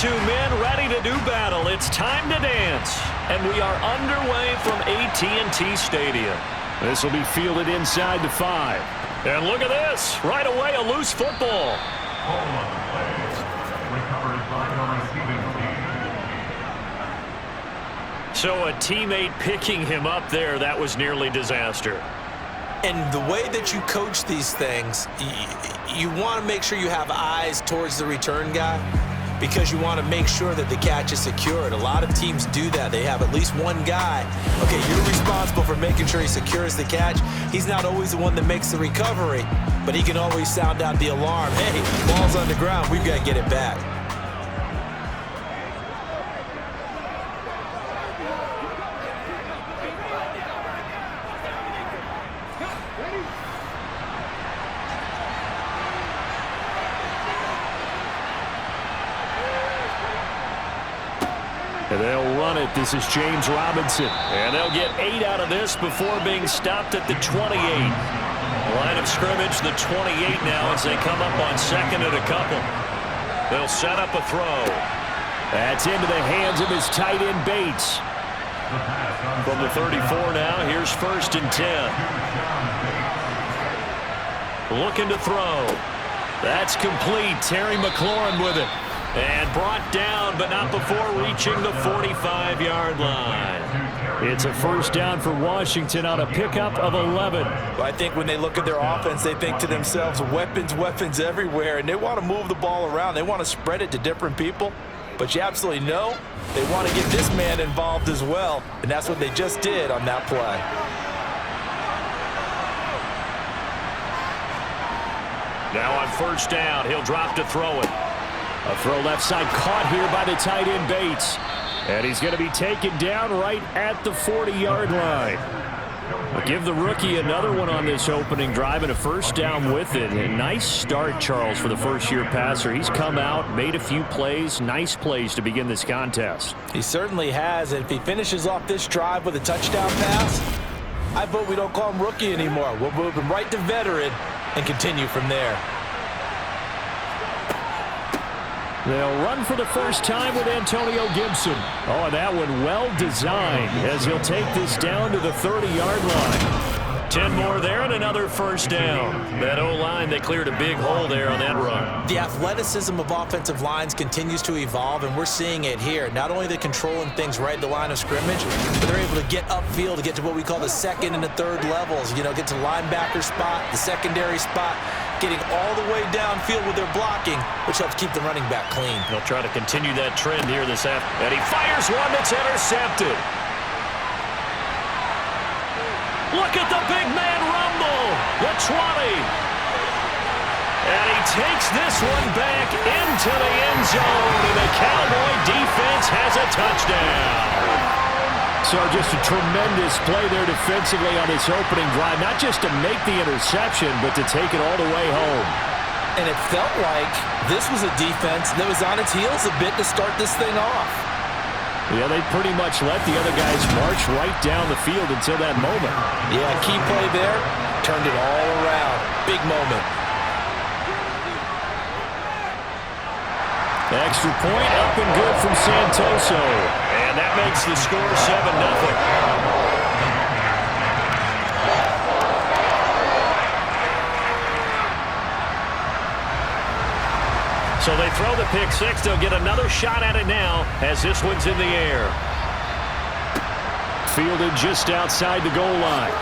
two men ready to do battle. It's time to dance. And we are underway from AT&T Stadium. This will be fielded inside the 5. And look at this. Right away, a loose football. So a teammate picking him up there, that was nearly disaster. And the way that you coach these things, you want to make sure you have eyes towards the return guy because you want to make sure that the catch is secured. A lot of teams do that. They have at least one guy. Okay, you're responsible for making sure he secures the catch. He's not always the one that makes the recovery, but he can always sound out the alarm. Hey, ball's on the ground. We've got to get it back. They'll run it. This is James Robinson. And they'll get 8 out of this before being stopped at the 28. Line of scrimmage, the 28 now as they come up on second and a couple. They'll set up a throw. That's into the hands of his tight end, Bates. From the 34 now, here's 1st and 10. Looking to throw. That's complete. Terry McLaurin with it. And brought down, but not before reaching the 45-yard line. It's a 1st down for Washington on a pickup of 11. I think when they look at their offense, they think to themselves, weapons, weapons everywhere, and they want to move the ball around. They want to spread it to different people. But you absolutely know they want to get this man involved as well, and that's what they just did on that play. Now on 1st down, he'll drop to throw it. A throw left side caught here by the tight end Bates. And he's going to be taken down right at the 40-yard line. We'll give the rookie another one on this opening drive and a 1st down with it. A nice start, Charles, for the first-year passer. He's come out, made a few plays, nice plays to begin this contest. He certainly has, and if he finishes off this drive with a touchdown pass, I vote we don't call him rookie anymore. We'll move him right to veteran and continue from there. They'll run for the first time with Antonio Gibson. Oh, and that one well designed as he'll take this down to the 30-yard line. 10 more there and another 1st down. That O-line, they cleared a big hole there on that run. The athleticism of offensive lines continues to evolve, and we're seeing it here. Not only are they controlling things right at the line of scrimmage, but they're able to get upfield to get to what we call the 2nd and the 3rd levels. You know, get to linebacker spot, the secondary spot, getting all the way downfield with their blocking, which helps keep the running back clean. They'll try to continue that trend here this afternoon. And he fires one that's intercepted. Look at the big man rumble. The 20. And he takes this one back into the end zone. And the Cowboy defense has a touchdown. So just a tremendous play there defensively on this opening drive. Not just to make the interception, but to take it all the way home. And it felt like this was a defense that was on its heels a bit to start this thing off. Yeah, they pretty much let the other guys march right down the field until that moment. Yeah, key play there, turned it all around. Big moment. Extra point up and good from Santoso. And that makes the score 7-0. So they throw the pick 6. They'll get another shot at it now as this one's in the air. Fielded just outside the goal line.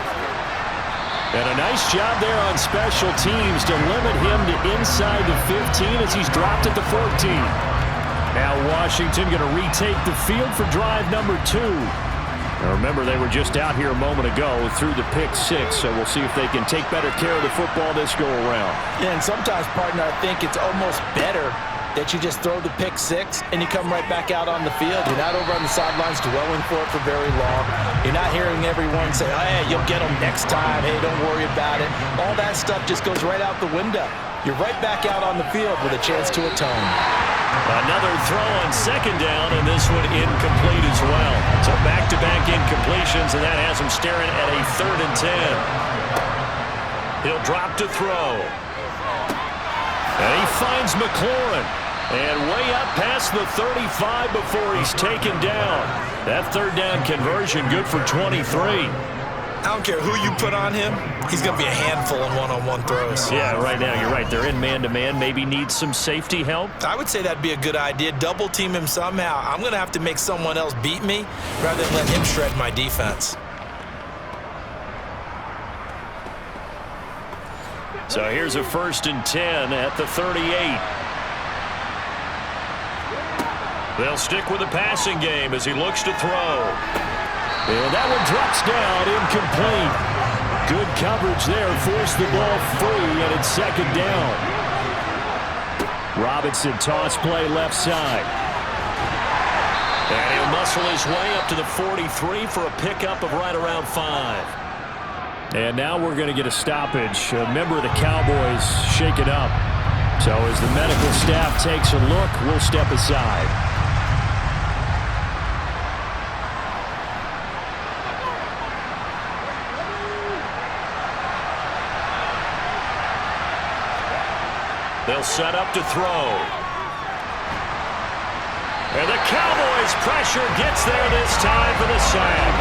And a nice job there on special teams to limit him to inside the 15 as he's dropped at the 14. Now Washington going to retake the field for drive number 2. Now remember, they were just out here a moment ago through the pick 6, so we'll see if they can take better care of the football this go-around. Yeah, and sometimes, partner, I think it's almost better that you just throw the pick 6 and you come right back out on the field. You're not over on the sidelines dwelling for it for very long. You're not hearing everyone say, oh, hey, you'll get them next time. Hey, don't worry about it. All that stuff just goes right out the window. You're right back out on the field with a chance to atone. Another throw on 2nd down, and this one incomplete as well. So back-to-back incompletions, and that has him staring at a 3rd and 10. He'll drop to throw. And he finds McLaurin. And way up past the 35 before he's taken down. That third down conversion good for 23. I don't care who you put on him. He's going to be a handful in one-on-one throws. Yeah, right now you're right. They're in man-to-man. Maybe need some safety help. I would say that'd be a good idea. Double team him somehow. I'm going to have to make someone else beat me rather than let him shred my defense. So here's a 1st and 10 at the 38. They'll stick with the passing game as he looks to throw. And that one drops down, incomplete. Good coverage there, forced the ball free, and it's 2nd down. Robinson toss play left side. And he'll muscle his way up to the 43 for a pickup of right around 5. And now we're going to get a stoppage. A member of the Cowboys shaken up. So as the medical staff takes a look, we'll step aside. They'll set up to throw. And the Cowboys' pressure gets there this time for the sack.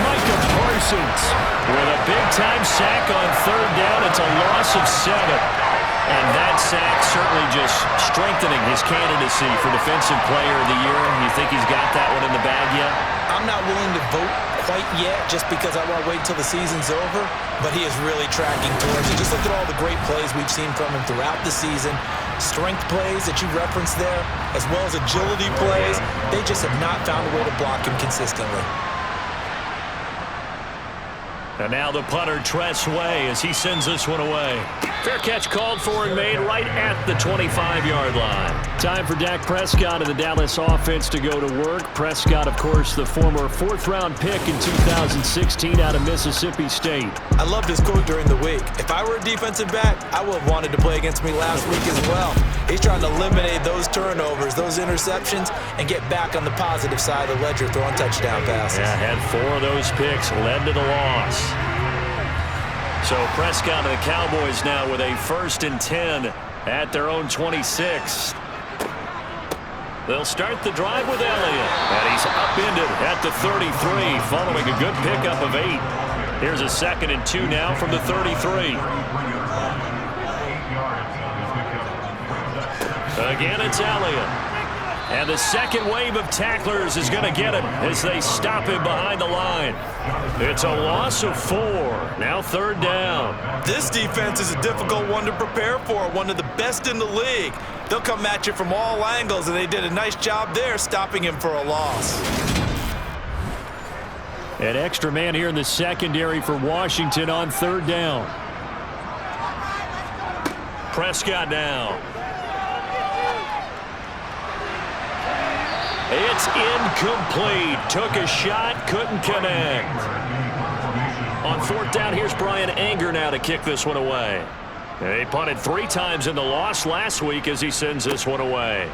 Micah Parsons with a big-time sack on 3rd down. It's a loss of 7. And that sack certainly just strengthening his candidacy for Defensive Player of the Year. You think he's got that one in the bag yet? I'm not willing to vote quite yet just because I want to wait until the season's over, but he is really tracking towards it. Just look at all the great plays we've seen from him throughout the season. Strength plays that you referenced there, as well as agility plays. They just have not found a way to block him consistently. And now the punter Tress Way as he sends this one away. Fair catch called for and made right at the 25-yard line. Time for Dak Prescott and the Dallas offense to go to work. Prescott, of course, the former 4th-round pick in 2016 out of Mississippi State. I loved his quote during the week. If I were a defensive back, I would have wanted to play against me last week as well. He's trying to eliminate those turnovers, those interceptions, and get back on the positive side of the ledger throwing touchdown passes. Yeah, had 4 of those picks, led to the loss. So Prescott and the Cowboys now with a 1st and 10 at their own 26. They'll start the drive with Elliott. And he's upended at the 33 following a good pickup of 8. Here's a 2nd and 2 now from the 33. Again, it's Elliott. And the second wave of tacklers is going to get him as they stop him behind the line. It's a loss of 4. Now 3rd down. This defense is a difficult one to prepare for, one of the best in the league. They'll come at you from all angles, and they did a nice job there stopping him for a loss. An extra man here in the secondary for Washington on 3rd down. Prescott now. It's incomplete. Took a shot, couldn't connect. On 4th down, here's Brian Anger now to kick this one away. They punted 3 times in the loss last week as he sends this one away.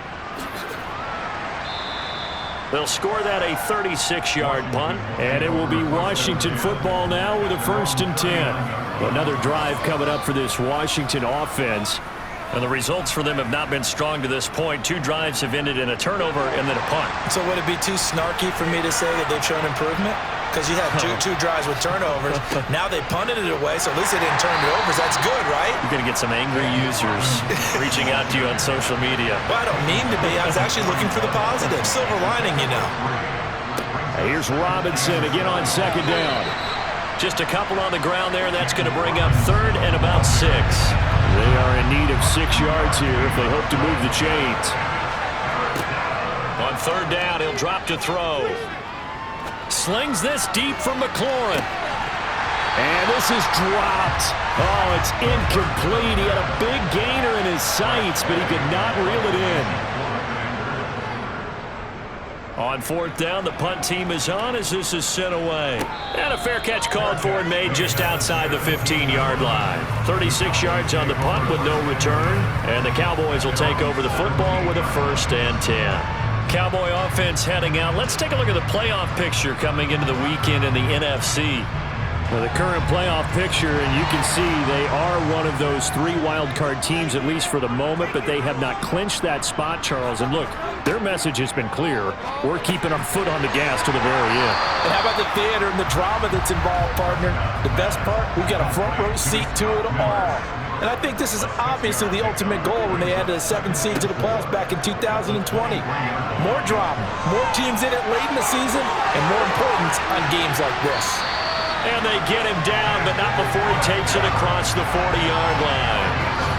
They'll score that a 36-yard punt, and it will be Washington football now with a 1st and 10. Another drive coming up for this Washington offense. And the results for them have not been strong to this point. 2 drives have ended in a turnover and then a punt. So would it be too snarky for me to say that they've shown improvement? Because you had two drives with turnovers. Now they punted it away, so at least they didn't turn it over. That's good, right? You're going to get some angry users reaching out to you on social media. Well, I don't mean to be. I was actually looking for the positive. Silver lining, you know. Here's Robinson again on 2nd down. Just a couple on the ground there. That's going to bring up 3rd and about 6. They are in need of 6 yards here if they hope to move the chains. On 3rd down, he'll drop to throw. Slings this deep from McLaurin. And this is dropped. Oh, it's incomplete. He had a big gainer in his sights, but he could not reel it in. On 4th down, the punt team is on as this is sent away. And a fair catch called for and made just outside the 15-yard line. 36 yards on the punt with no return. And the Cowboys will take over the football with a 1st and 10. Cowboy offense heading out. Let's take a look at the playoff picture coming into the weekend in the NFC. Well, the current playoff picture, and you can see they are one of those 3 wild card teams, at least for the moment, but they have not clinched that spot, Charles. And look, their message has been clear. We're keeping our foot on the gas to the very end. And how about the theater and the drama that's involved, partner? The best part, we've got a front row seat to it all. And I think this is obviously the ultimate goal when they added a 7th seed to the playoffs back in 2020. More drama, more teams in it late in the season, and more importance on games like this. And they get him down, but not before he takes it across the 40-yard line.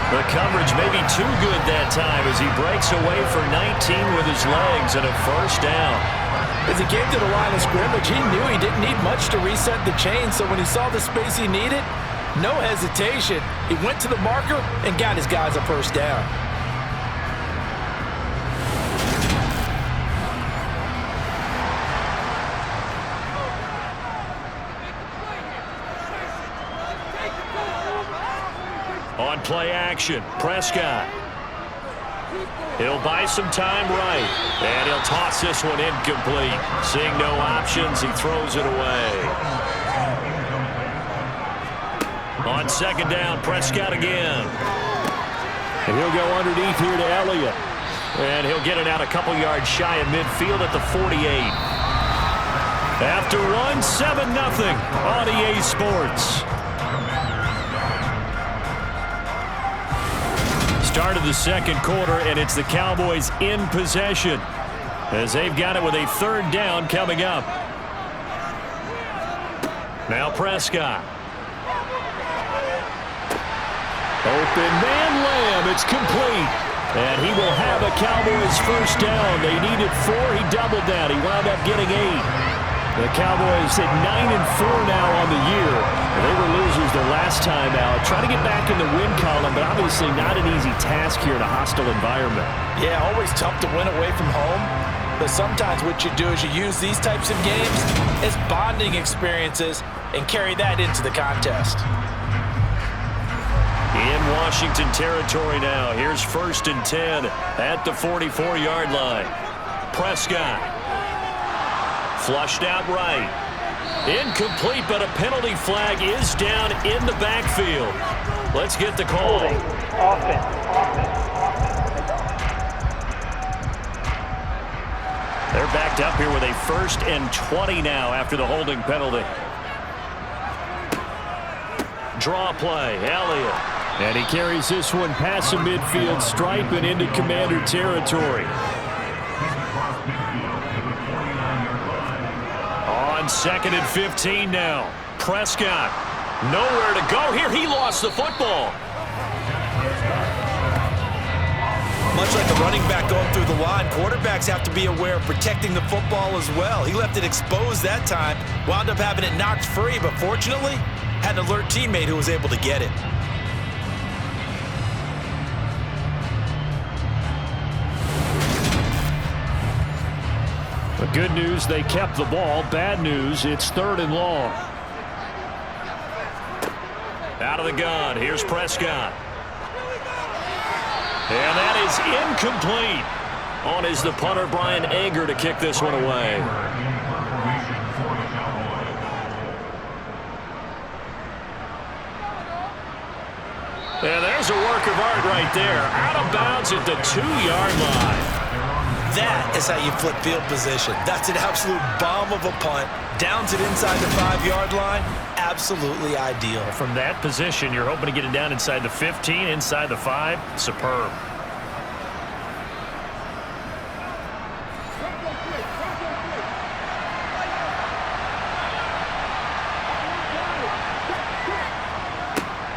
The coverage may be too good that time as he breaks away for 19 with his legs and a first down. As he came to the line of scrimmage, he knew he didn't need much to reset the chain, so when he saw the space he needed, no hesitation. He went to the marker and got his guys a first down. On play action, Prescott. He'll buy some time right, and he'll toss this one incomplete. Seeing no options, he throws it away. On second down, Prescott again. And he'll go underneath here to Elliott. And he'll get it out a couple yards shy of midfield at the 48. After run, 7-0 on EA Sports. Start of the second quarter, and it's the Cowboys in possession as they've got it with a 3rd down coming up. Now Prescott. Open man Lamb. It's complete. And he will have a Cowboys first down. They needed 4. He doubled that. He wound up getting 8. The Cowboys at 9-4 now on the year. They were losers their last time out. Trying to get back in the win column, but obviously not an easy task here in a hostile environment. Yeah, always tough to win away from home. But sometimes what you do is you use these types of games as bonding experiences and carry that into the contest. In Washington territory now. Here's 1st and 10 at the 44-yard line. Prescott. Flushed out right. Incomplete, but a penalty flag is down in the backfield. Let's get the call. Offense. They're backed up here with a 1st and 20 now after the holding penalty. Draw play, Elliott. And he carries this one past the midfield stripe and into Commander territory. On 2nd and 15 now. Prescott. Nowhere to go here. He lost the football. Much like a running back going through the line, quarterbacks have to be aware of protecting the football as well. He left it exposed that time, wound up having it knocked free, but fortunately, had an alert teammate who was able to get it. The good news, they kept the ball. Bad news, it's 3rd and long. Out of the gun, here's Prescott. And that is incomplete. On is the punter, Brian Anger, to kick this one away. And there's a work of art right there. Out of bounds at the 2-yard line. That is how you flip field position. That's an absolute bomb of a punt. Downs it inside the 5-yard line. Absolutely ideal. From that position, you're hoping to get it down inside the 15, inside the 5. Superb.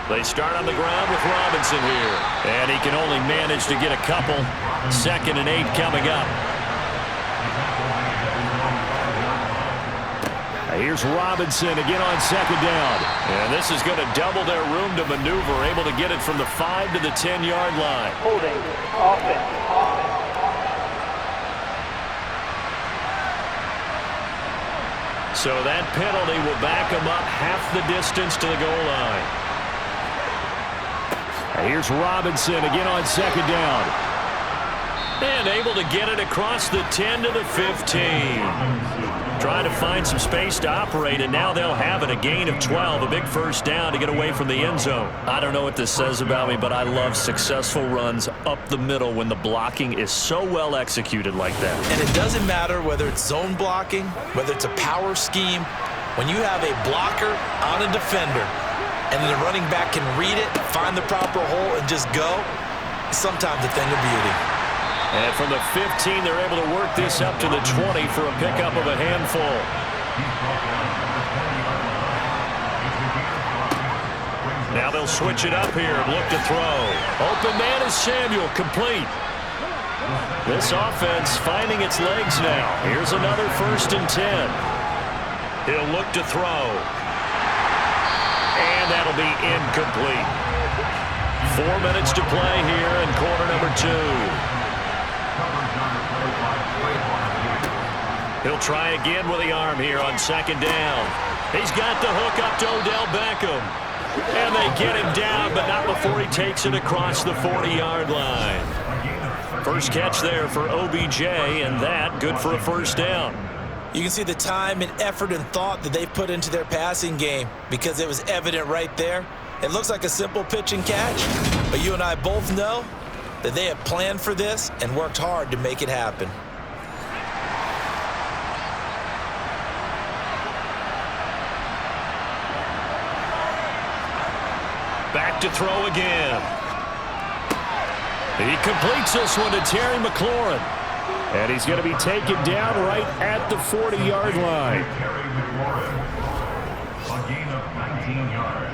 They start on the ground with Robinson here. And he can only manage to get a couple. 2nd and 8 coming up. Here's Robinson again on 2nd down. And this is going to double their room to maneuver. Able to get it from the 5 to the 10-yard line. Holding. Offense. So that penalty will back him up half the distance to the goal line. Here's Robinson again on 2nd down. And able to get it across the 10 to the 15. Trying to find some space to operate, and now they'll have it. A gain of 12, a big first down to get away from the end zone. I don't know what this says about me, but I love successful runs up the middle when the blocking is so well executed like that. And it doesn't matter whether it's zone blocking, whether it's a power scheme. When you have a blocker on a defender, and then the running back can read it, find the proper hole, and just go, sometimes a thing of beauty. And from the 15, they're able to work this up to the 20 for a pickup of a handful. Now they'll switch it up here and look to throw. Open man is Samuel, complete. This offense finding its legs now. Here's another 1st and 10. He'll look to throw. And that'll be incomplete. 4 minutes to play here in quarter number 2. He'll try again with the arm here on 2nd down. He's got the hook up to Odell Beckham. And they get him down, but not before he takes it across the 40-yard line. First catch there for OBJ, and that good for a 1st down. You can see the time and effort and thought that they put into their passing game because it was evident right there. It looks like a simple pitch and catch, but you and I both know that they have planned for this and worked hard to make it happen. Back to throw again. He completes this one to Terry McLaurin. And he's going to be taken down right at the 40-yard line. A gain of 19 yards.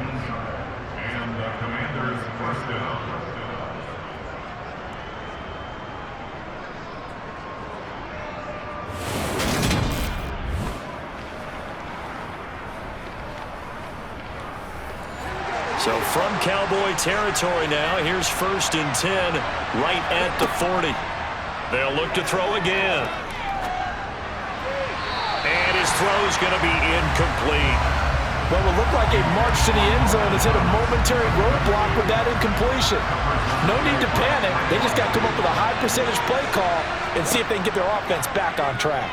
And the Commanders' 1st down. So from Cowboy territory now, here's 1st and 10 right at the 40. They'll look to throw again. And his throw's going to be incomplete. Well, it looked like a march to the end zone has hit a momentary roadblock with that incompletion. No need to panic. They just got to come up with a high percentage play call and see if they can get their offense back on track.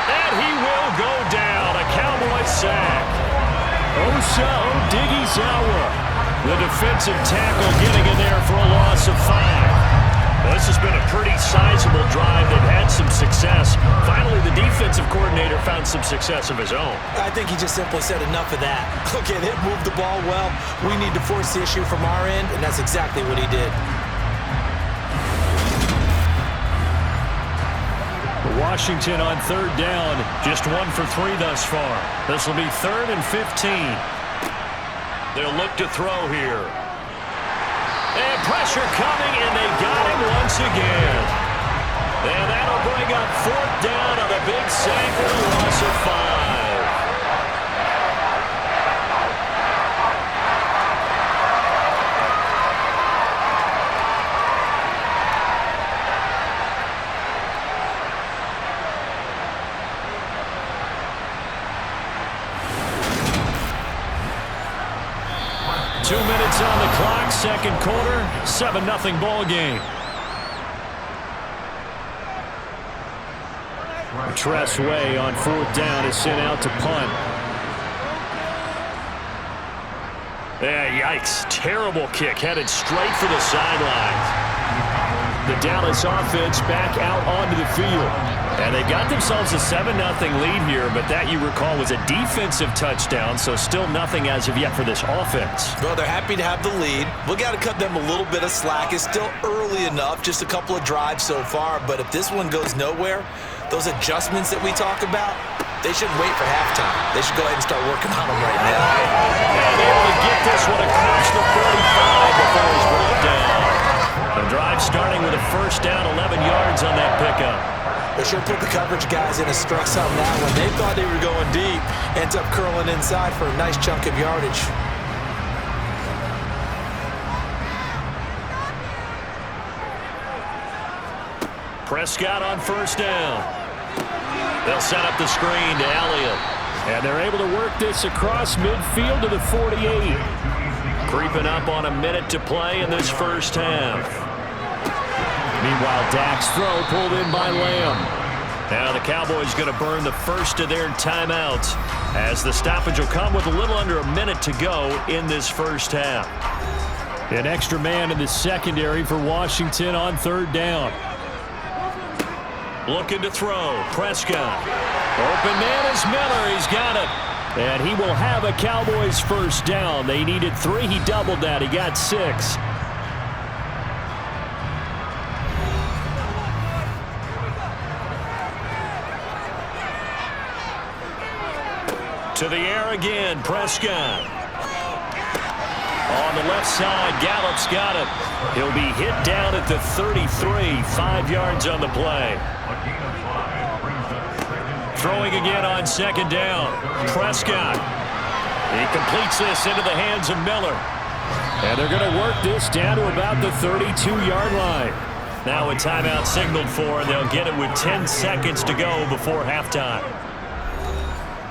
And he will go down. A Cowboy sack. Odighizuwa, the defensive tackle, getting in there for a loss of 5. Well, this has been a pretty sizable drive. They've had some success. Finally, the defensive coordinator found some success of his own. I think he just simply said enough of that. Okay, they've moved the ball well. We need to force the issue from our end, and that's exactly what he did. Washington on 3rd down, just 1 for 3 thus far. This will be 3rd and 15. They'll look to throw here. And pressure coming, and they got him once again. And that'll bring up 4th down on a big sack and a loss of 5. 2 minutes on the clock, 2nd quarter, 7-0 ball game. Tress Way on 4th down is sent out to punt. Yeah, yikes. Terrible kick headed straight for the sidelines. The Dallas offense back out onto the field. And they got themselves a 7-0 lead here, but that, you recall, was a defensive touchdown, so still nothing as of yet for this offense. Well, they're happy to have the lead. We got to cut them a little bit of slack. It's still early enough, just a couple of drives so far, but if this one goes nowhere, those adjustments that we talk about, they shouldn't wait for halftime. They should go ahead and start working on them right now. And able to get this one across the 45 before he's brought down. The drive starting with a 1st down, 11 yards on that pickup. They sure put the coverage guys in a stress on that one. They thought they were going deep. Ends up curling inside for a nice chunk of yardage. Prescott on 1st down. They'll set up the screen to Elliott. And they're able to work this across midfield to the 48. Creeping up on a minute to play in this 1st half. Meanwhile, Dak's throw pulled in by Lamb. Now the Cowboys going to burn the first of their timeouts as the stoppage will come with a little under a minute to go in this first half. An extra man in the secondary for Washington on third down. Looking to throw. Prescott. Open man is Miller. He's got it. And he will have a Cowboys first down. They needed 3. He doubled that. He got 6. To the air again, Prescott. On the left side, Gallup's got it. He'll be hit down at the 33, 5 yards on the play. Throwing again on second down, Prescott. He completes this into the hands of Miller. And they're going to work this down to about the 32-yard line. Now a timeout signaled for, and they'll get it with 10 seconds to go before halftime.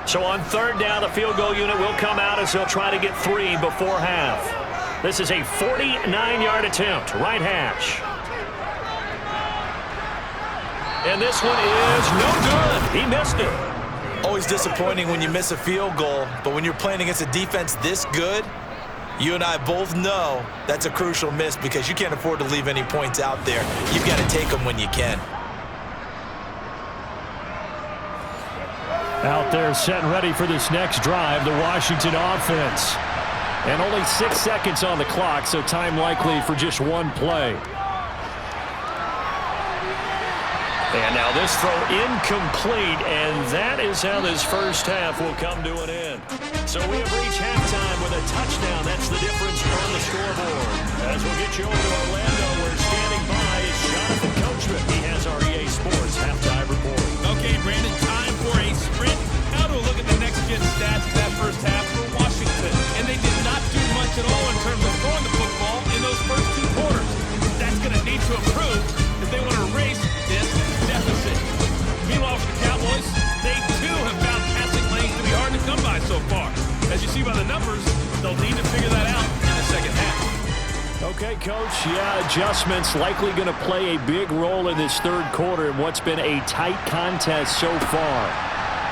So on third down, the field goal unit will come out as they'll try to get 3 before half. This is a 49-yard attempt, right hash. And this one is no good. He missed it. Always disappointing when you miss a field goal, but when you're playing against a defense this good, you and I both know that's a crucial miss because you can't afford to leave any points out there. You've got to take them when you can. Out there set and ready for this next drive, the Washington offense. And only 6 seconds on the clock, so time likely for just one play. And now this throw incomplete, and that is how this first half will come to an end. So we have reached halftime with a touchdown. That's the difference on the scoreboard. As we'll get you over to Orlando, where standing by is Jonathan Coachman. He has our EA Sports halftime report. Okay, Brandon, time for a sprint. Now to look at the next-gen stats of that first half for Washington. And they did not do much at all in terms of throwing the football in those first 2 quarters. That's going to need to improve if they want to erase this deficit. Meanwhile, for the Cowboys, they too have found passing lanes to be hard to come by so far. As you see by the numbers, they'll need to figure that out in the second half. Okay, Coach. Yeah, adjustments likely going to play a big role in this third quarter in what's been a tight contest so far.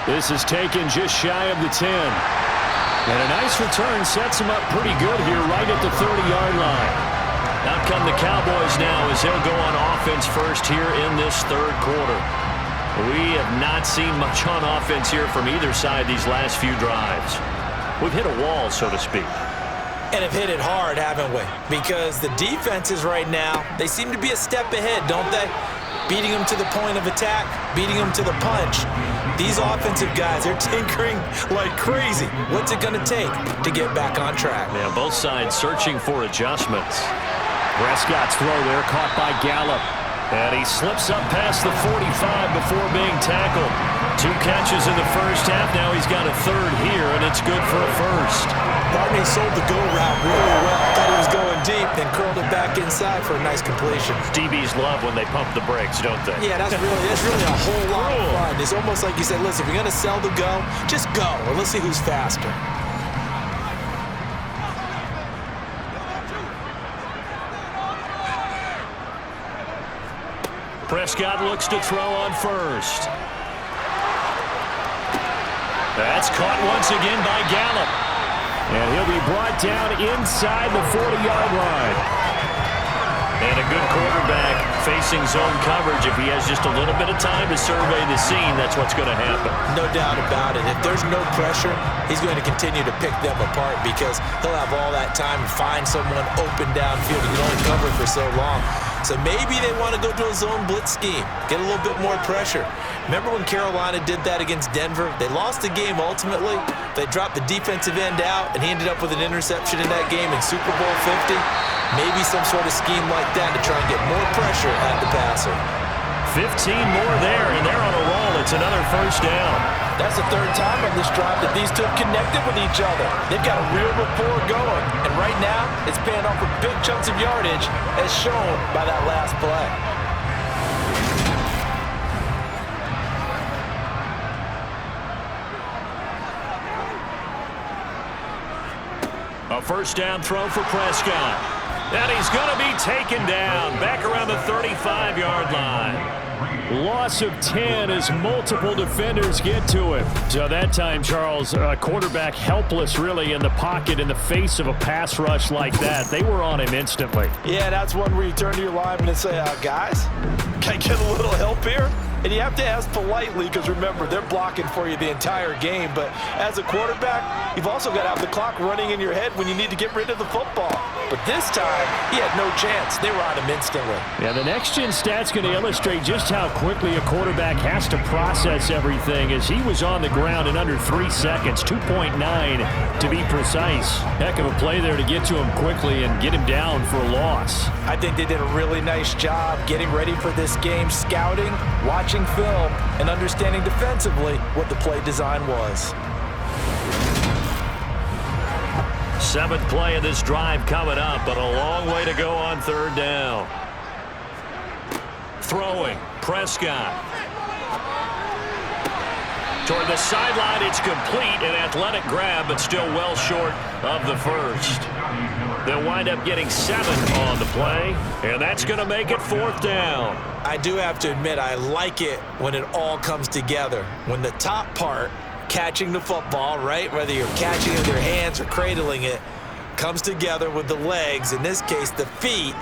This is taken just shy of the 10. And a nice return sets him up pretty good here right at the 30-yard line. Out come the Cowboys now as they'll go on offense first here in this third quarter. We have not seen much on offense here from either side these last few drives. We've hit a wall, so to speak. And have hit it hard, haven't we? Because the defenses right now, they seem to be a step ahead, don't they? Beating them to the point of attack, beating them to the punch. These offensive guys, they're tinkering like crazy. What's it going to take to get back on track? Yeah, both sides searching for adjustments. Prescott's throw there caught by Gallup. And he slips up past the 45 before being tackled. 2 catches in the first half. Now he's got a third here, and it's good for a first. Barney sold the go route really well. Thought he was going deep, then curled it back inside for a nice completion. DBs love when they pump the brakes, don't they? Yeah, that's really a whole lot of fun. It's almost like you said, listen, if you're going to sell the go, just go, or let's see who's faster. Prescott looks to throw on first. That's caught once again by Gallup. And he'll be brought down inside the 40-yard line. And a good quarterback facing zone coverage. If he has just a little bit of time to survey the scene, that's what's going to happen. No doubt about it. If there's no pressure, he's going to continue to pick them apart because he'll have all that time to find someone open downfield. He can only cover for so long. So maybe they want to go to a zone blitz scheme, get a little bit more pressure. Remember when Carolina did that against Denver? They lost the game ultimately. They dropped the defensive end out, and he ended up with an interception in that game in Super Bowl 50. Maybe some sort of scheme like that to try and get more pressure at the passer. 15 more there, and they're on a roll. It's another first down. That's the third time on this drive that these two have connected with each other. They've got a real rapport going, and right now it's paying off for big chunks of yardage as shown by that last play. A first down throw for Prescott. And he's going to be taken down back around the 35-yard line. Loss of 10 as multiple defenders get to him. So that time, Charles, quarterback helpless really in the pocket in the face of a pass rush like that. They were on him instantly. Yeah, that's one where you turn to your lineman and say, guys, can I get a little help here? And you have to ask politely because, remember, they're blocking for you the entire game. But as a quarterback, you've also got to have the clock running in your head when you need to get rid of the football. But this time, he had no chance. They were on him instantly. Yeah, the next-gen stat's going to illustrate just how quickly a quarterback has to process everything as he was on the ground in under 3 seconds, 2.9 to be precise. Heck of a play there to get to him quickly and get him down for a loss. I think they did a really nice job getting ready for this game, scouting, watching film, and understanding defensively what the play design was. 7th play of this drive coming up, but a long way to go on 3rd down. Throwing, Prescott. Toward the sideline, it's complete. An athletic grab, but still well short of the first. They'll wind up getting 7 on the play, and that's going to make it 4th down. I do have to admit, I like it when it all comes together. When the top part, catching the football, right, whether you're catching it with your hands or cradling it, comes together with the legs, in this case the feet,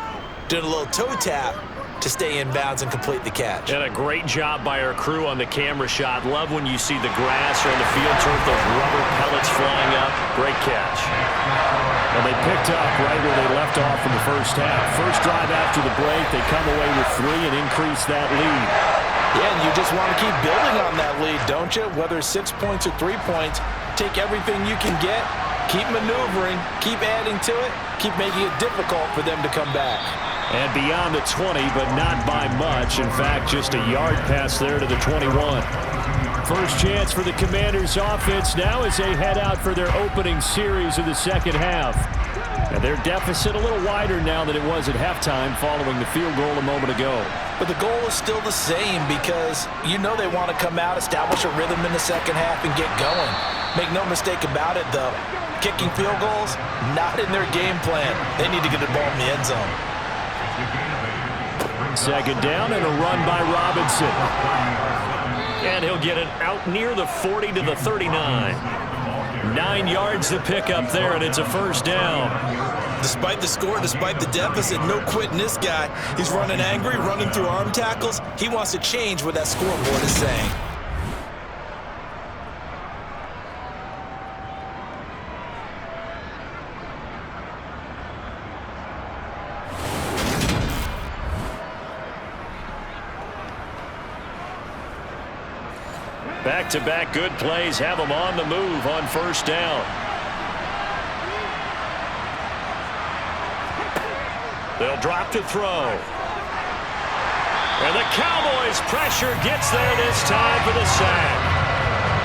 doing a little toe tap to stay in bounds and complete the catch. And a great job by our crew on the camera shot. Love when you see the grass or the field turf, those rubber pellets flying up. Great catch. And they picked up right where they left off in the first half. First drive after the break, they come away with 3 and increase that lead. Yeah, and you just want to keep building on that lead, don't you? Whether it's 6 points or 3 points, take everything you can get, keep maneuvering, keep adding to it, keep making it difficult for them to come back. And beyond the 20, but not by much. In fact, just a yard pass there to the 21. First chance for the Commanders' offense now as they head out for their opening series of the second half. And their deficit a little wider now than it was at halftime following the field goal a moment ago. But the goal is still the same because you know they want to come out, establish a rhythm in the second half, and get going. Make no mistake about it, though. Kicking field goals, not in their game plan. They need to get the ball in the end zone. Second down and a run by Robinson. And he'll get it out near the 40 to the 39. 9 yards to pick up there, and it's a first down. Despite the score, despite the deficit, no quitting this guy. He's running angry, running through arm tackles. He wants to change what that scoreboard is saying. Back-to-back good plays have them on the move on first down. They'll drop to throw. And the Cowboys pressure gets there this time for the sack.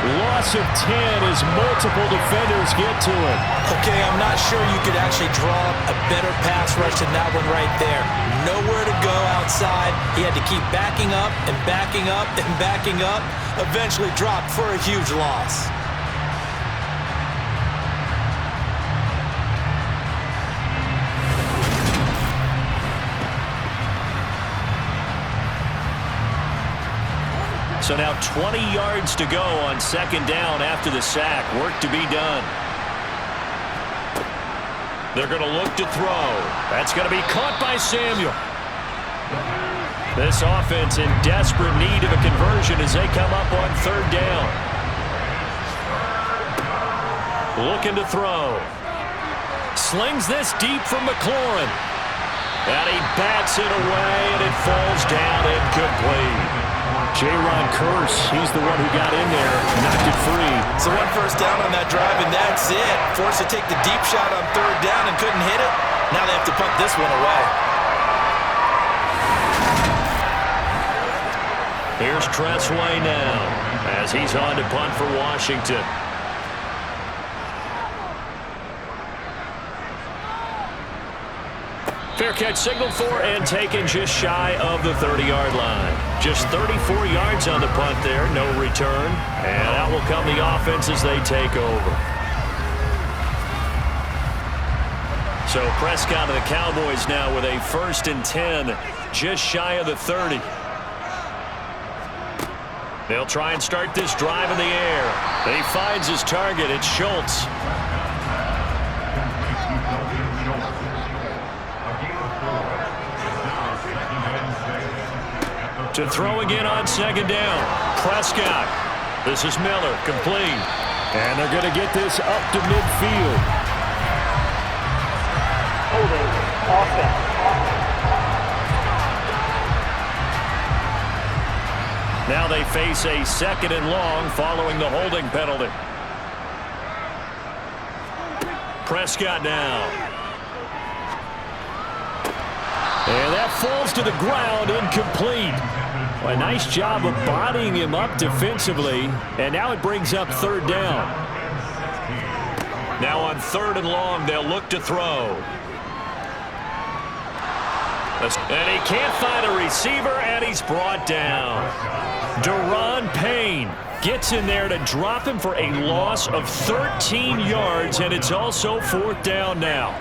Loss of 10 as multiple defenders get to it. Okay, I'm not sure you could actually draw a better pass rush than that one right there. Nowhere to go outside. He had to keep backing up and backing up and backing up. Eventually dropped for a huge loss. So now 20 yards to go on second down after the sack. Work to be done. They're going to look to throw. That's going to be caught by Samuel. This offense in desperate need of a conversion as they come up on third down. Looking to throw. Slings this deep from McLaurin. And he bats it away, and it falls down incomplete. J-Ron Curse, he's the one who got in there, knocked it free. So one first down on that drive, and that's it. Forced to take the deep shot on third down and couldn't hit it. Now they have to punt this one away. Here's Tressway now as he's on to punt for Washington. Fair catch signaled for and taken just shy of the 30-yard line. Just 34 yards on the punt there, no return. And out will come the offense as they take over. So Prescott of the Cowboys now with a 1st and 10, just shy of the 30. They'll try and start this drive in the air. He finds his target. It's Schultz. To throw again on second down. Prescott. This is Miller. Complete. And they're going to get this up to midfield. Holding. Offense. Now they face a 2nd and long following the holding penalty. Prescott now. And that falls to the ground, incomplete. Well, a nice job of bodying him up defensively. And now it brings up 3rd down. Now on 3rd and long, they'll look to throw. And he can't find a receiver, and he's brought down. Deron Payne gets in there to drop him for a loss of 13 yards, and it's also 4th down now.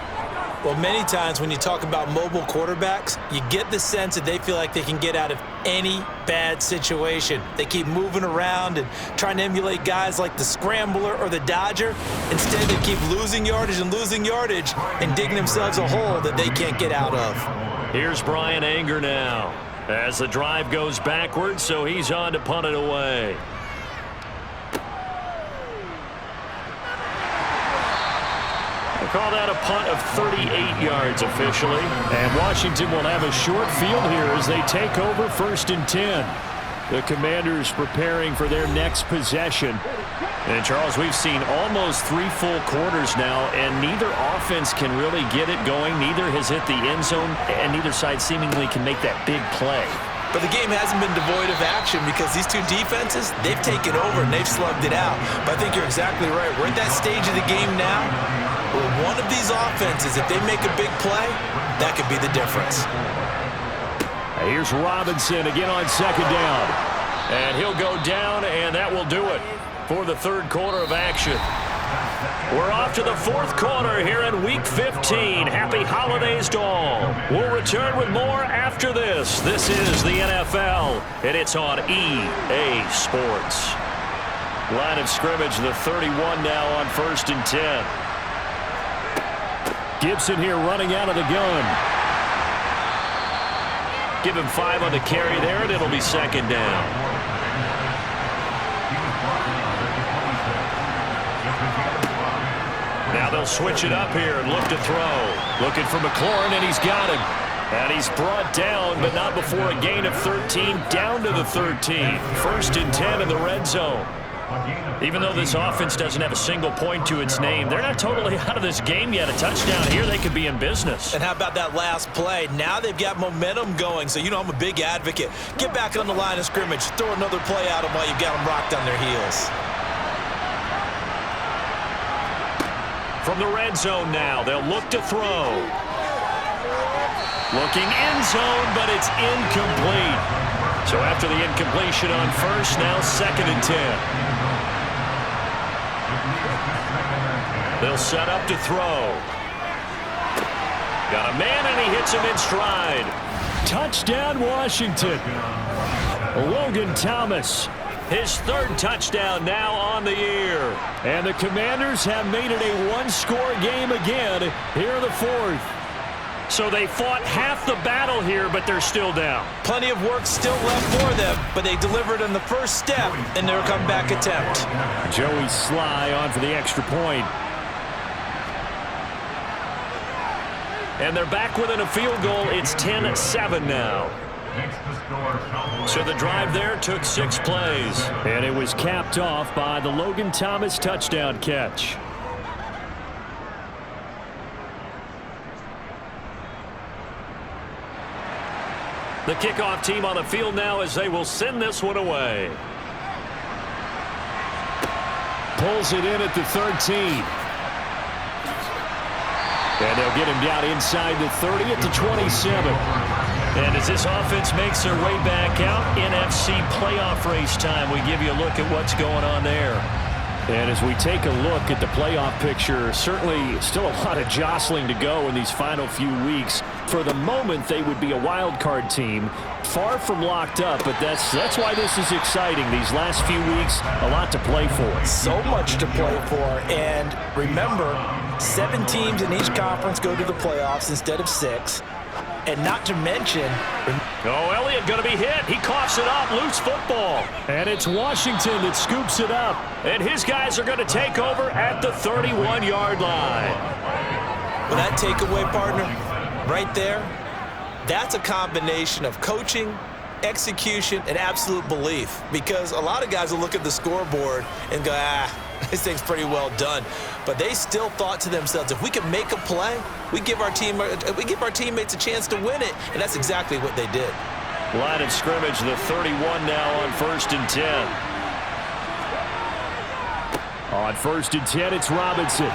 Well, many times when you talk about mobile quarterbacks, you get the sense that they feel like they can get out of any bad situation. They keep moving around and trying to emulate guys like the Scrambler or the Dodger. Instead, they keep losing yardage and digging themselves a hole that they can't get out of. Here's Brian Anger now as the drive goes backwards, so he's on to punt it away. We'll call that a punt of 38 yards officially. And Washington will have a short field here as they take over 1st and 10. The Commanders preparing for their next possession. And, Charles, we've seen almost 3 full quarters now, and neither offense can really get it going. Neither has hit the end zone, and neither side seemingly can make that big play. But the game hasn't been devoid of action because these two defenses, they've taken over and they've slugged it out. But I think you're exactly right. We're at that stage of the game now where one of these offenses, if they make a big play, that could be the difference. Here's Robinson again on 2nd down. And he'll go down, and that will do it for the 3rd quarter of action. We're off to the 4th quarter here in Week 15. Happy holidays to all. We'll return with more after this. This is the NFL, and it's on EA Sports. Line of scrimmage, the 31 now on 1st and 10. Gibson here running out of the gun. Give him 5 on the carry there, and it'll be 2nd down. Now they'll switch it up here and look to throw. Looking for McLaurin, and he's got him. And he's brought down, but not before a gain of 13, down to the 13. 1st and 10 in the red zone. Even though this offense doesn't have a single point to its name, they're not totally out of this game yet. A touchdown here, they could be in business. And how about that last play? Now they've got momentum going, so you know I'm a big advocate. Get back on the line of scrimmage. Throw another play at them while you've got them rocked on their heels. From the red zone now, they'll look to throw. Looking end zone, but it's incomplete. So after the incompletion on 1st, now 2nd and 10. They'll set up to throw. Got a man, and he hits him in stride. Touchdown, Washington. Logan Thomas. His 3rd touchdown now on the year. And the Commanders have made it a 1-score game again here in the 4th. So they fought half the battle here, but they're still down. Plenty of work still left for them, but they delivered on the first step in their comeback attempt. Joey Sly on for the extra point. And they're back within a field goal. It's 10-7 now. So the drive there took 6 plays. And it was capped off by the Logan Thomas touchdown catch. The kickoff team on the field now as they will send this one away. Pulls it in at the 13. And they'll get him down inside the 30 at the 27. And as this offense makes their way back out, NFC playoff race time, we give you a look at what's going on there. And as we take a look at the playoff picture, certainly still a lot of jostling to go in these final few weeks. For the moment, they would be a wild card team, far from locked up, but that's why this is exciting. These last few weeks, a lot to play for. So much to play for, and remember, 7 teams in each conference go to the playoffs instead of 6, and not to mention... Oh, Elliott going to be hit. He coughs it up. Loose football. And it's Washington that scoops it up, and his guys are going to take over at the 31-yard line. Well, that takeaway, partner, right there, that's a combination of coaching, execution, and absolute belief. Because a lot of guys will look at the scoreboard and go, this thing's pretty well done. But they still thought to themselves, if we can make a play, we give our teammates a chance to win it. And that's exactly what they did. Line of scrimmage, the 31 now on 1st and 10. On 1st and 10, it's Robinson.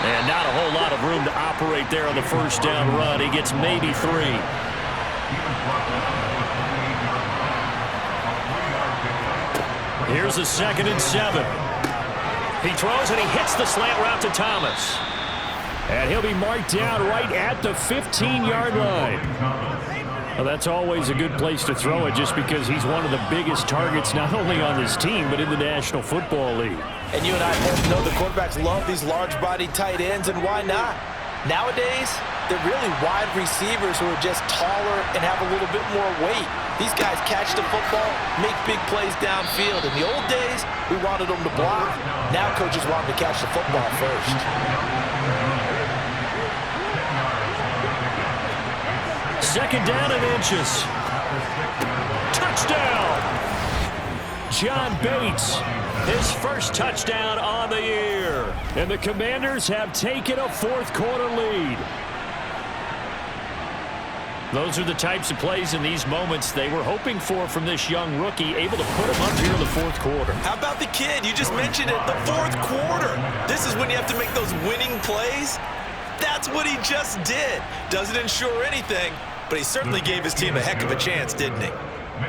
And not a whole lot of room to operate there on the first down run. He gets maybe 3. Here's a 2nd and 7. He throws and he hits the slant route to Thomas. And he'll be marked down right at the 15-yard line. Well, that's always a good place to throw it just because he's one of the biggest targets not only on this team but in the National Football League. And you and I both know the quarterbacks love these large-bodied tight ends, and why not? Nowadays, they're really wide receivers who are just taller and have a little bit more weight. These guys catch the football, make big plays downfield. In the old days, we wanted them to block. Now coaches want them to catch the football first. 2nd down and inches. Touchdown! John Bates, his first touchdown on the year. And the Commanders have taken a 4th quarter lead. Those are the types of plays in these moments they were hoping for from this young rookie, able to put him up here in the 4th quarter. How about the kid? You just mentioned it, the 4th quarter. This is when you have to make those winning plays. That's what he just did. Doesn't ensure anything, but he certainly gave his team a heck of a chance, didn't he?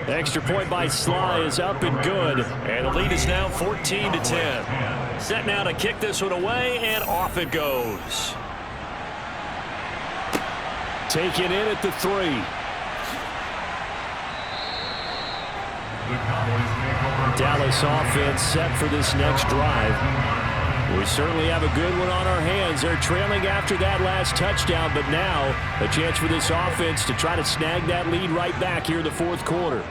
Extra point by Sly is up and good, and the lead is now 14-10. Set now to kick this one away, and off it goes. Taken in at the 3. Dallas offense set for this next drive. We certainly have a good one on our hands. They're trailing after that last touchdown, but now a chance for this offense to try to snag that lead right back here in the 4th quarter.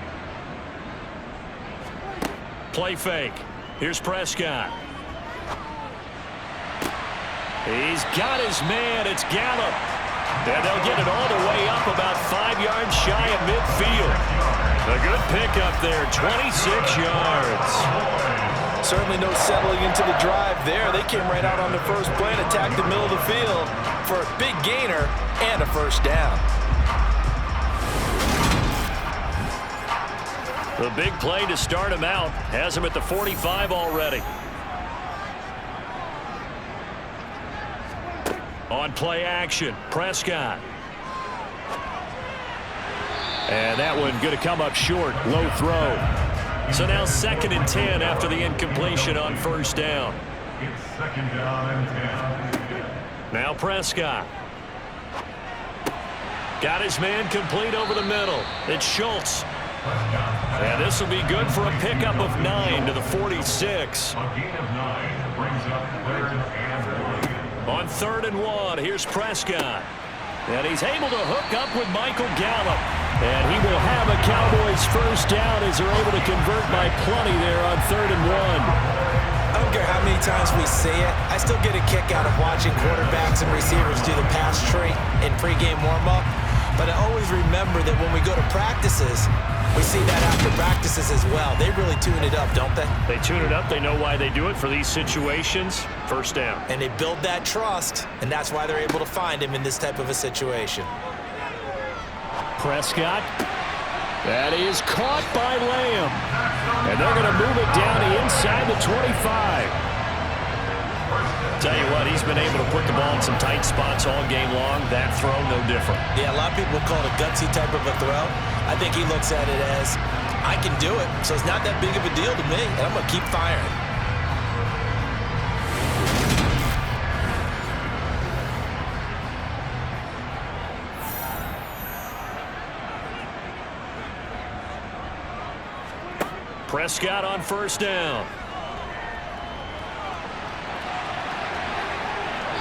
Play fake. Here's Prescott. He's got his man. It's Gallup. And they'll get it all the way up about 5 yards shy of midfield. A good pickup there, 26 yards. Certainly no settling into the drive there. They came right out on the first play and attacked the middle of the field for a big gainer and a first down. The big play to start him out has him at the 45 already. On play action, Prescott. And that one going to come up short, low throw. So now 2nd and 10 after the incompletion on first down. It's 2nd down and 10. Now Prescott. Got his man complete over the middle. It's Schultz. And this will be good for a pickup of 9 to the 46. A gain of 9 brings up 3rd and 1. On 3rd and 1, here's Prescott. And he's able to hook up with Michael Gallup. And he will have a Cowboys first down as they're able to convert by plenty there on 3rd and 1. I don't care how many times we say it, I still get a kick out of watching quarterbacks and receivers do the pass tree in pregame warm-up. But I always remember that when we go to practices, we see that after practices as well. They really tune it up, don't they? They tune it up. They know why they do it for these situations. First down. And they build that trust, and that's why they're able to find him in this type of a situation. Prescott. That is caught by Lamb. And they're going to move it down to inside the 25. Tell you what, he's been able to put the ball in some tight spots all game long. That throw, no different. Yeah, a lot of people call it a gutsy type of a throw. I think he looks at it as, I can do it, so it's not that big of a deal to me, and I'm going to keep firing. Prescott on first down.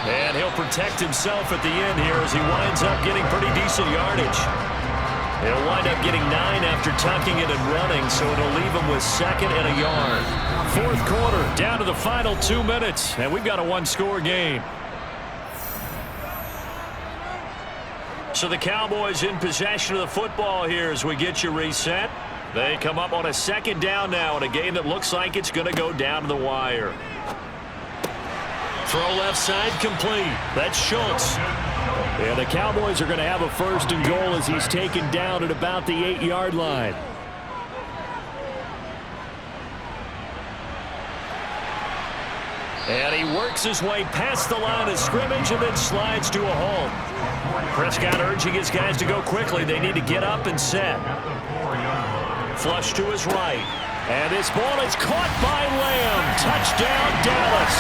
And he'll protect himself at the end here as he winds up getting pretty decent yardage. He'll wind up getting 9 after tucking it and running, so it'll leave him with 2nd and a yard. Fourth quarter, down to the final 2 minutes, and we've got a one-score game. So the Cowboys in possession of the football here as we get you reset. They come up on a 2nd down now in a game that looks like it's going to go down to the wire. Throw left side complete. That's Schultz. And the Cowboys are going to have a 1st and goal as he's taken down at about the 8-yard line. And he works his way past the line of scrimmage and then slides to a halt. Prescott urging his guys to go quickly. They need to get up and set. Flush to his right. And this ball is caught by Lamb. Touchdown, Dallas.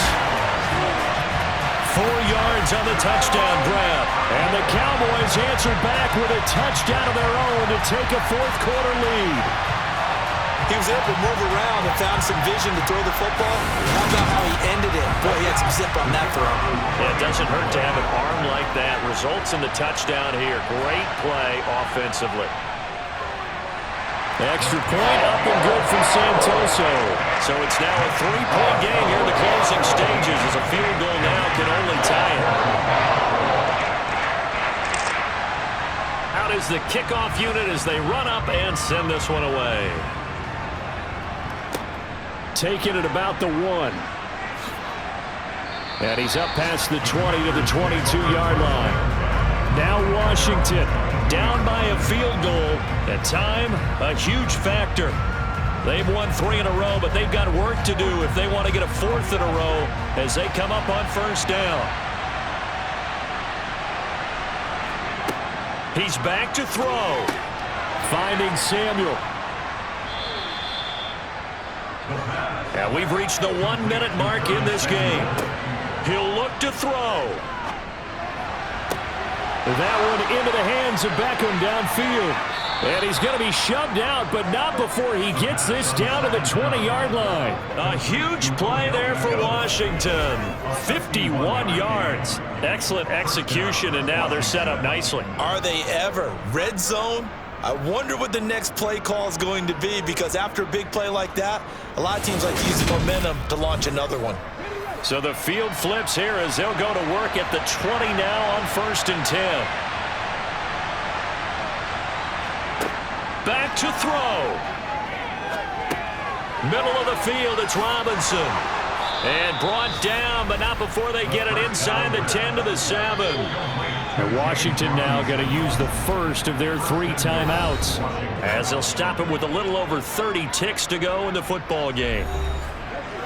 4 yards on the touchdown grab. And the Cowboys answered back with a touchdown of their own to take a 4th quarter lead. He was able to move around and found some vision to throw the football. How about how he ended it? Boy, he had some zip on that throw. Yeah, it doesn't hurt to have an arm like that. Results in the touchdown here. Great play offensively. Extra point up and good from Santoso. So it's now a 3-point game here in the closing stages as a field goal now can only tie it. Out is the kickoff unit as they run up and send this one away. Taking it about the 1. And he's up past the 20 to the 22-yard line. Now Washington down by a field goal. At time, a huge factor. They've won 3 in a row, but they've got work to do if they want to get a 4th in a row as they come up on 1st down. He's back to throw. Finding Samuel. And we've reached the 1-minute mark in this game. He'll look to throw. That one into the hands of Beckham downfield. And he's going to be shoved out, but not before he gets this down to the 20-yard line. A huge play there for Washington. 51 yards. Excellent execution, and now they're set up nicely. Are they ever? Red zone? I wonder what the next play call is going to be, because after a big play like that, a lot of teams like to use the momentum to launch another one. So the field flips here as they'll go to work at the 20 now on 1st and 10. Back to throw. Middle of the field, it's Robinson. And brought down, but not before they get it inside the 10 to the 7. And Washington now going to use the first of their 3 timeouts as they'll stop it with a little over 30 ticks to go in the football game.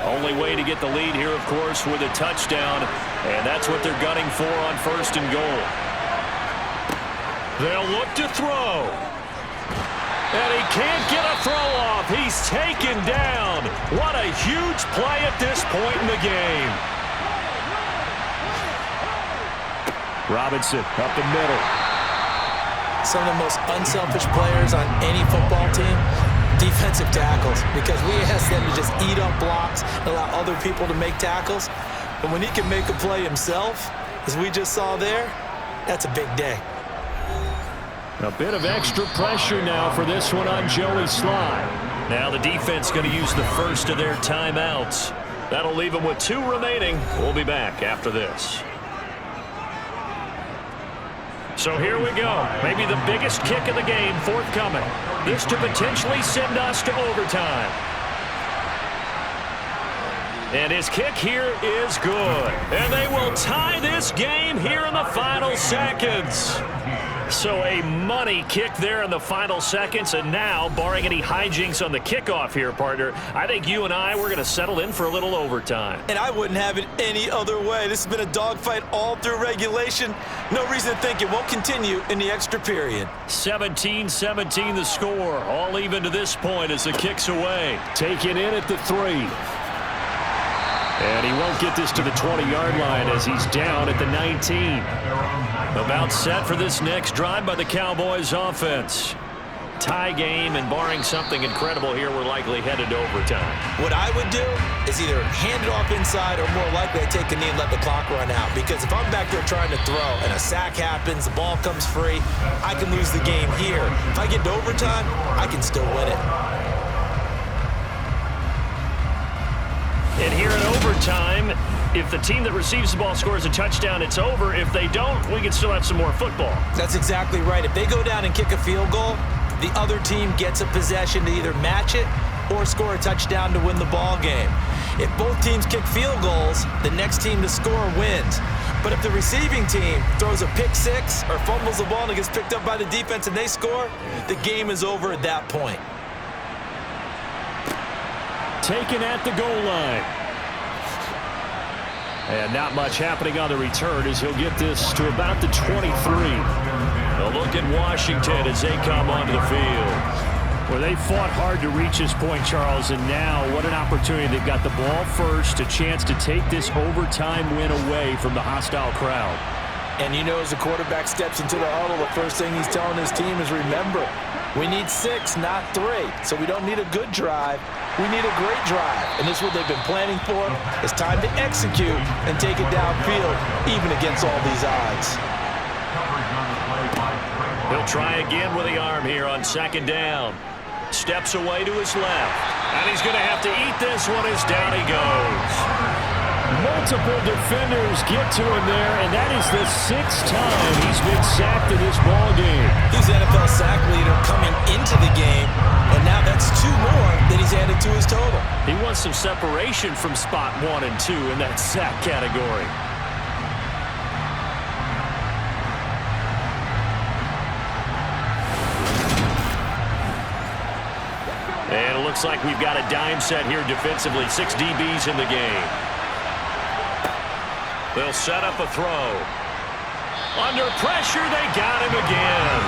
Only way to get the lead here, of course, with a touchdown, and that's what they're gunning for on 1st and goal. They'll look to throw. And he can't get a throw off. He's taken down. What a huge play at this point in the game. Robinson up the middle. Some of the most unselfish players on any football team, defensive tackles, because we ask them to just eat up blocks and allow other people to make tackles. But when he can make a play himself, as we just saw there, that's a big day. A bit of extra pressure now for this one on Joey Sly. Now the defense going to use the first of their timeouts. That'll leave them with 2 remaining. We'll be back after this. So here we go. Maybe the biggest kick of the game forthcoming. This to potentially send us to overtime. And his kick here is good. And they will tie this game here in the final seconds. So a money kick there in the final seconds. And now, barring any hijinks on the kickoff here, partner, I think you and I, we're going to settle in for a little overtime. And I wouldn't have it any other way. This has been a dogfight all through regulation. No reason to think it won't continue in the extra period. 17-17 the score. All even to this point as the kick's away. Taken in at the 3. And he won't get this to the 20-yard line as he's down at the 19. About set for this next drive by the Cowboys offense. tie game, and barring something incredible here, we're likely headed to overtime. What I would do is either hand it off inside or more likely I take a knee and let the clock run out. Because if I'm back there trying to throw and a sack happens, the ball comes free, I can lose the game here. If I get to overtime, I can still win it. And here in overtime, if the team that receives the ball scores a touchdown, it's over. If they don't, we can still have some more football. That's exactly right. If they go down and kick a field goal, the other team gets a possession to either match it or score a touchdown to win the ball game. If both teams kick field goals, the next team to score wins. But if the receiving team throws a pick six or fumbles the ball and it gets picked up by the defense and they score, the game is over at that point. Taken at the goal line. And not much happening on the return as he'll get this to about the 23. A look at Washington as they come onto the field. Well, they fought hard to reach this point, Charles, and now what an opportunity. They've got the ball first, a chance to take this overtime win away from the hostile crowd. And you know, as the quarterback steps into the huddle, the first thing he's telling his team is, remember, we need 6, not 3. So we don't need a good drive. We need a great drive. And this is what they've been planning for. It's time to execute and take it downfield, even against all these odds. He'll try again with the arm here on second down. Steps away to his left. And he's going to have to eat this one as down he goes. Multiple defenders get to him there, and that is the 6th time he's been sacked in this ball game. He's the NFL sack leader coming into the game, and now that's 2 more that he's added to his total. He wants some separation from spot 1 and 2 in that sack category. And it looks like we've got a dime set here defensively. 6 DBs in the game. They'll set up a throw. Under pressure, they got him again.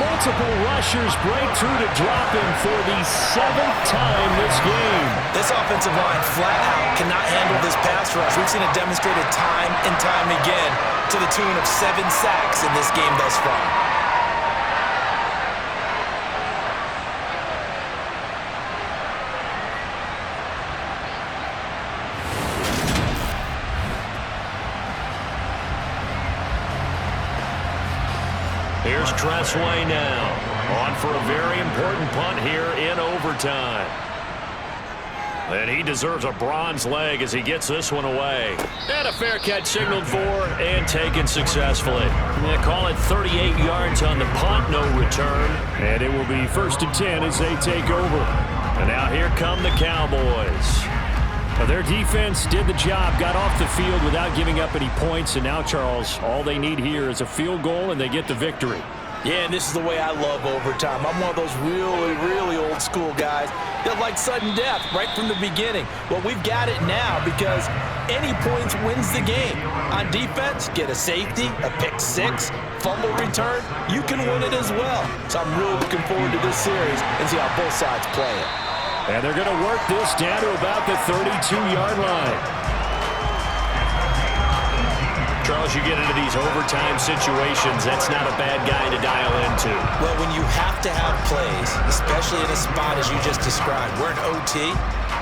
Multiple rushers break through to drop him for the 7th time this game. This offensive line flat out cannot handle this pass rush. We've seen it demonstrated time and time again to the tune of 7 sacks in this game thus far. Here's Tressway now, on for a very important punt here in overtime. And he deserves a bronze leg as he gets this one away. And a fair catch signaled for and taken successfully. They call it 38 yards on the punt, no return. And it will be 1st and 10 as they take over. And now here come the Cowboys. Their defense did the job, got off the field without giving up any points, and now, Charles, all they need here is a field goal, and they get the victory. Yeah, and this is the way I love overtime. I'm one of those really, really old school guys that like sudden death right from the beginning. Well, we've got it now because any points wins the game. On defense, get a safety, a pick 6, fumble return, you can win it as well. So I'm really looking forward to this series and see how both sides play it. And they're going to work this down to about the 32-yard line. Charles, you get into these overtime situations, that's not a bad guy to dial into. Well, when you have to have plays, especially in a spot as you just described, we're in OT,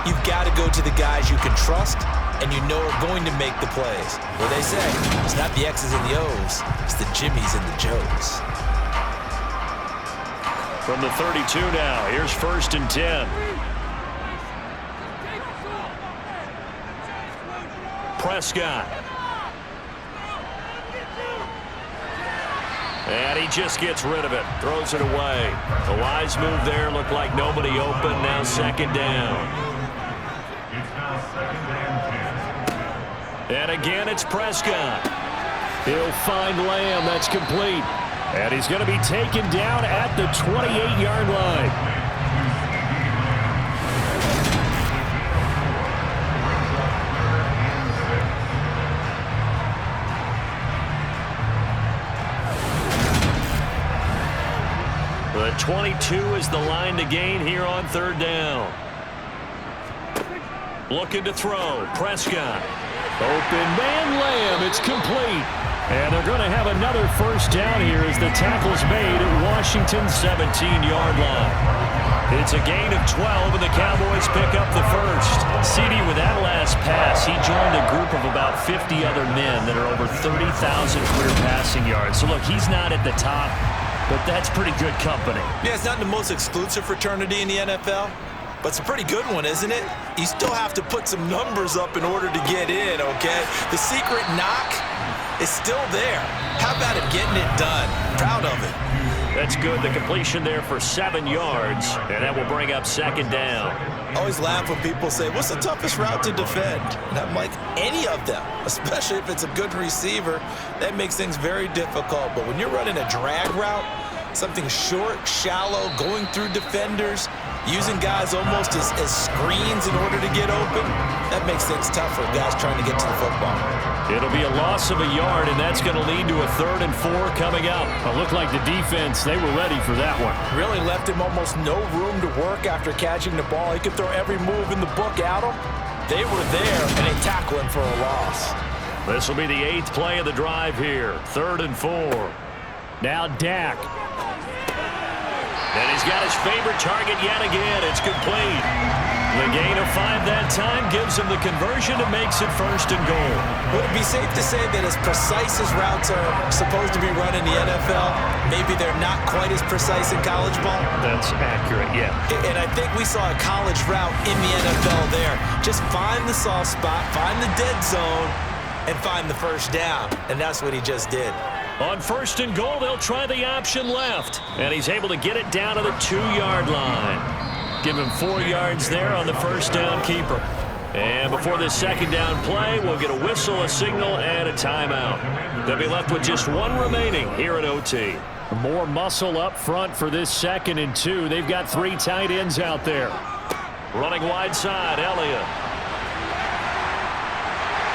you've got to go to the guys you can trust and you know are going to make the plays. Well, they say, it's not the X's and the O's, it's the Jimmys and the Joes. From the 32 now, here's 1st and 10. Prescott. And he just gets rid of it. Throws it away. A wise move there. Looked like nobody open. Now 2nd down. It's now 2nd and 10. And again, it's Prescott. He'll find Lamb. That's complete. And he's going to be taken down at the 28-yard line. The 22 is the line to gain here on 3rd down. Looking to throw. Prescott. Open man Lamb. It's complete. And they're going to have another first down here as the tackle's made at Washington's 17-yard line. It's a gain of 12, and the Cowboys pick up the first. CD, with that last pass, he joined a group of about 50 other men that are over 30,000 career passing yards. So, look, he's not at the top, but that's pretty good company. Yeah, it's not the most exclusive fraternity in the NFL, but it's a pretty good one, isn't it? You still have to put some numbers up in order to get in, okay? The secret knock is still there. How about him getting it done? Proud of it. That's good. The completion there for 7 yards, and that will bring up second down. I always laugh when people say, what's the toughest route to defend? And I'm like, any of them, especially if it's a good receiver. That makes things very difficult. But when you're running a drag route, something short, shallow, going through defenders, using guys almost as screens in order to get open, that makes things tough for guys trying to get to the football. It'll be a loss of a yard, and that's going to lead to a 3rd and 4 coming up. It looked like the defense, they were ready for that one. Really left him almost no room to work after catching the ball. He could throw every move in the book at him. They were there, and they tackle him for a loss. This will be the 8th play of the drive here. 3rd and 4. Now Dak. And he's got his favorite target yet again. It's complete. The gain of 5 that time gives him the conversion and makes it 1st and goal. Would it be safe to say that as precise as routes are supposed to be run in the NFL, maybe they're not quite as precise in college ball? That's accurate, yeah. And I think we saw a college route in the NFL there. Just find the soft spot, find the dead zone, and find the first down. And that's what he just did. On 1st and goal, they'll try the option left. And he's able to get it down to the 2-yard line. Give him 4 yards there on the first down keeper. And before this second down play, we'll get a whistle, a signal, and a timeout. They'll be left with just 1 remaining here at OT. More muscle up front for this 2nd and 2. They've got 3 tight ends out there. Running wide side, Elliott.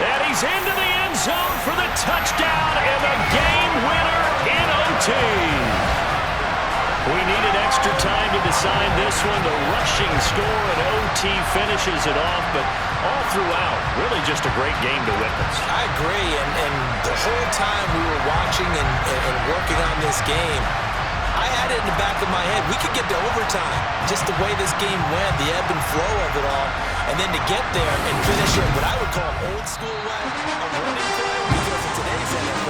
And he's into the end zone for the touchdown and the game winner in OT. We needed extra time to decide this one. The rushing score and OT finishes it off, but all throughout, really just a great game to witness. I agree, and the whole time we were watching and working on this game, I had it in the back of my head. We could get to overtime, just the way this game went, the ebb and flow of it all, and then to get there and finish it what I would call old school way, a running play, because in today's NFL,